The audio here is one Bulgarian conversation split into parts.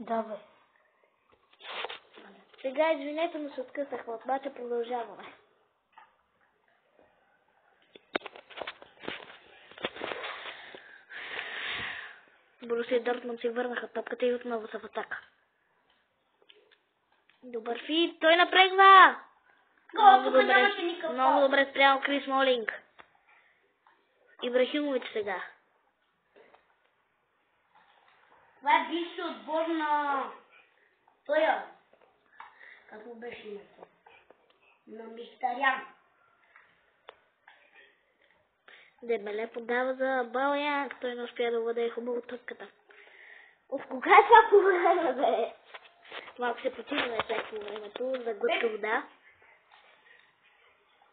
Давай. Сега извинете, но се откъсахме от мача, продължаваме. Борусия Дортмунд си върнаха топката и отново са в атака. Добър фит, той напрегва! Много добре спрямо Крис Молинг. Ибрахимович сега. Това е бивши отбор на... Тоя. Какво беше името? На Михтарян. Дембеле подава за Балянг. Той не успя да владее хубаво топката. Кога е това по време, бе? Малко се починаме след по времето за глътка вода.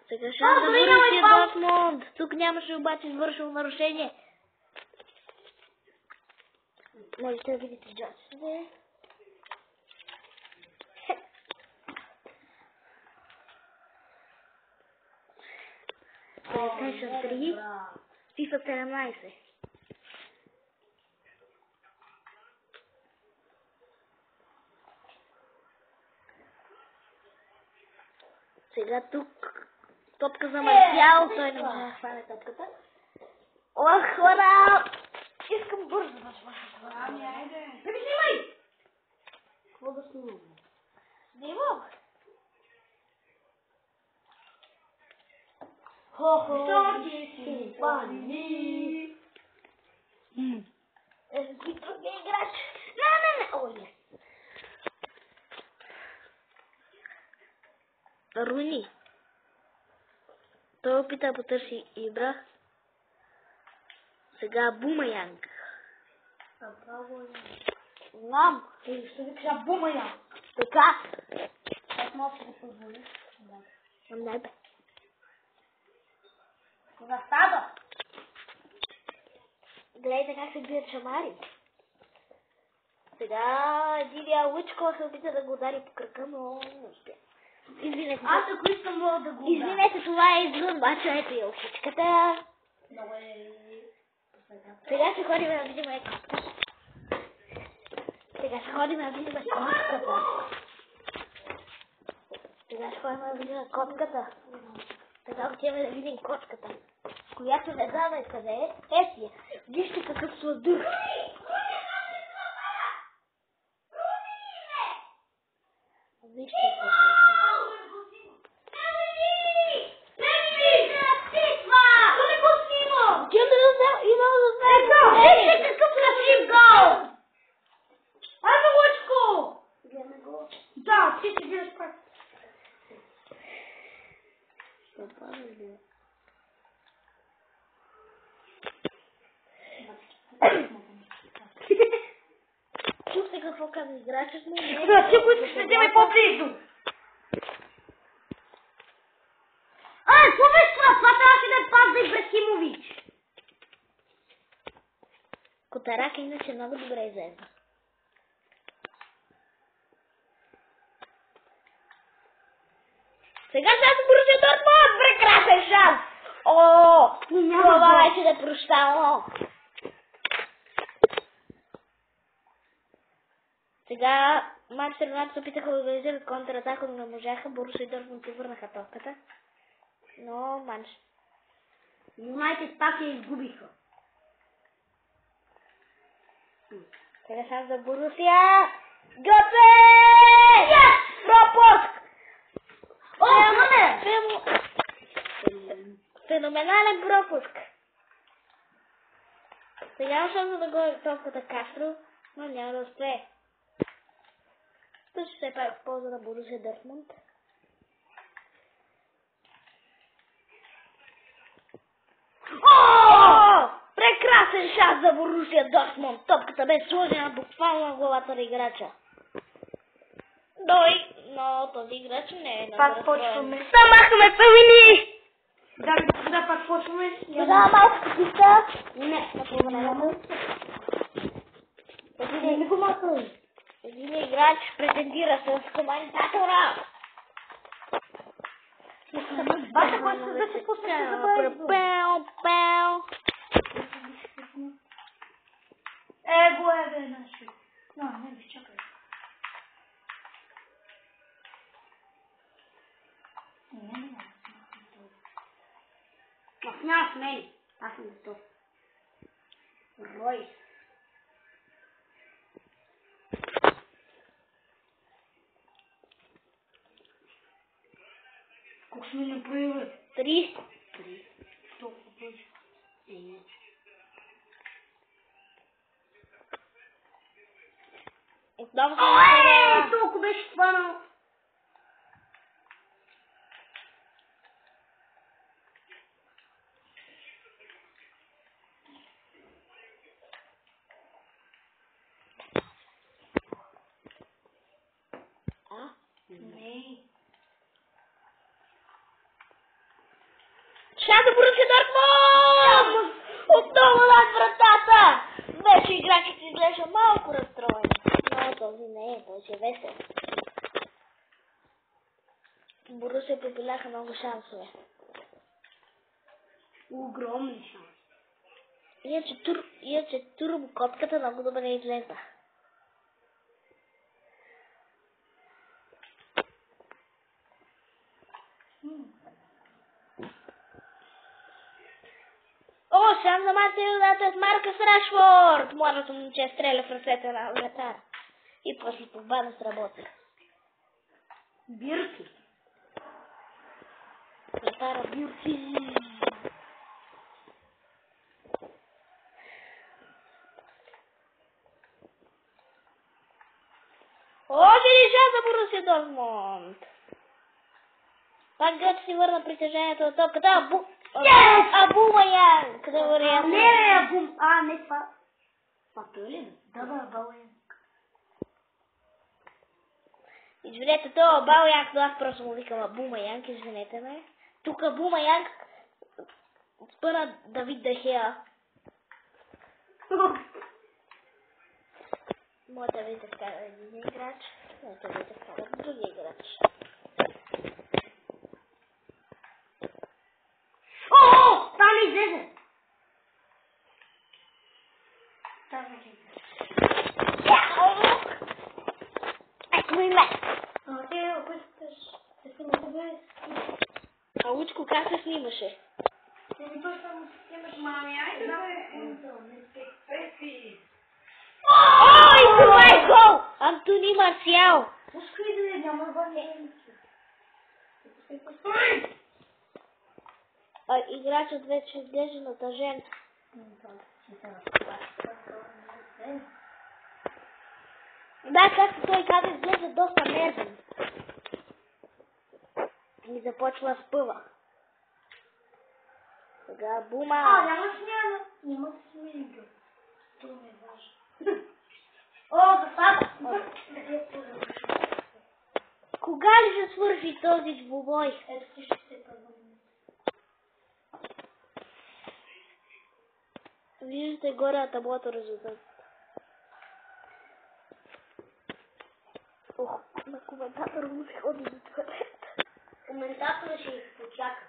Сега шанс за Борусия Дортмунд. Тук нямаше обаче извършено нарушение. Можете да видите джойстите. PlayStation 3, FIFA 17. Сега тук топка за Марсиал, той не може да хване топката. Ох, хора! Искам бързо да свърша това. Ами, айде. Не ми снимай! Какво да снимам? Снимам! Хо-хо, ти си пани. Какви други играч? Не! Ой, Руни. Той опита да потърси Ибра. Сега Бумаянг. Знам. Ти ще ви кажа Бумаянг. Така. Аз мога да го позволя. Не бе. Кога става? Гледайте как се бият шамари. Сега Дилия Лучко се опита да го удари по кръка, но не успя. Извинете. Аз ако искам мога да го ударя. Извинете, това е извън бача, ето и очичката. Много е... Сега ще ходим да видим котката. Сега ще ходим да видим котката. Сега ще ходим да видим котката. Сега отиваме да видим котката, която не знаме къде е. Ето я. Вижте какъв сладур. Вижте какъв. Вижте какъв красив гол! Айде, Лъчко! Гледаме го. Да, ти си гледаш пак. Чухте какво каза играчът му. Да, ти, които ще вземе по-близо. Какво беше това? Това трябваше да е пас за Ибрахимович. Котарак иначе много добре излезна. Сега шанс Борусия Дортмунд! Прекрасен шанс! Това вече да прощава. Сега Манчестър Юнайтед се опитаха да организират контратака, но не можаха. Борусия Дортмунд си върнаха топката. Но Манчестър Юнайтед пак я изгубиха. Сега шанс за Борусия. Гоце! Пропуск! Феноменален пропуск. Сега шанс да го топката Кастро, но няма да успее. Това ще се прави в полза на Борусия Дортмунд. Прекрасен шанс за Борусия Дортмунд. Топката бе сложена буквално на главата на играча. Но този играч не е на Пак почваме. Махаме пълни! Дами и господа, пак почваме. Тогава малко каписта. Не. Не го махам. Един играч претендира с коментатора. Бата, който да се пусне да бъде. Его е, бе, наши. Не, чакай. мен. Аз съм готов. Рой. Колко сме направили, бе? 3. Толкова бързо. Отново се направя. Толкова беше хванал. Не. Шанса Борусия Дортмунд! Отново над вратата! Вече играчите изглежда малко разстроени. Но този не е, той си е весел. Борусия пропиляха много шансове. Огромни шанси. Иначе турбокотката много добре излезна. О, шанс за Мартин Юнайтед, Маркъс Рашфорд! Младото момче стреля в ръцете на вратар. И после победа сработи. Бирки. Вратара Бюрки. Още ли шанс за Борусия Дортмунд? Пак Гърч си върна притежението от топката. Абумаянг! Къде вариант? Не, Абум. Не това. Това той ли? Да, Абумаянг. Извинете, това Абумаянг, но аз просто му викам Абумаянг, извинете ме. Тук Абумаянг спъна Давид Дехея. Моята виза вкара един играч, моята виза вкара други играч. О, там излезе. Там излезе. Ето ми ме! Те снимаха бе. А Лучко как се снимаше? Той само снимаш, мами, айде да бе. Ой, това е гол! Антони Марсиал! Пускай да не няма въне. Играчът вече изглежда натъжен. Да, както той каза, изглежда доста нервен. И започва да спъва. Сега Бума. Няма смяна. Няма смяна. Това не е важно. О, засада. Кога ли ще свърши този двубой? Ето ти ще се първо. Виждате горе на таблото резултат. Ох, на коментатора му се ходи до туалет. Коментатора ще изпочака.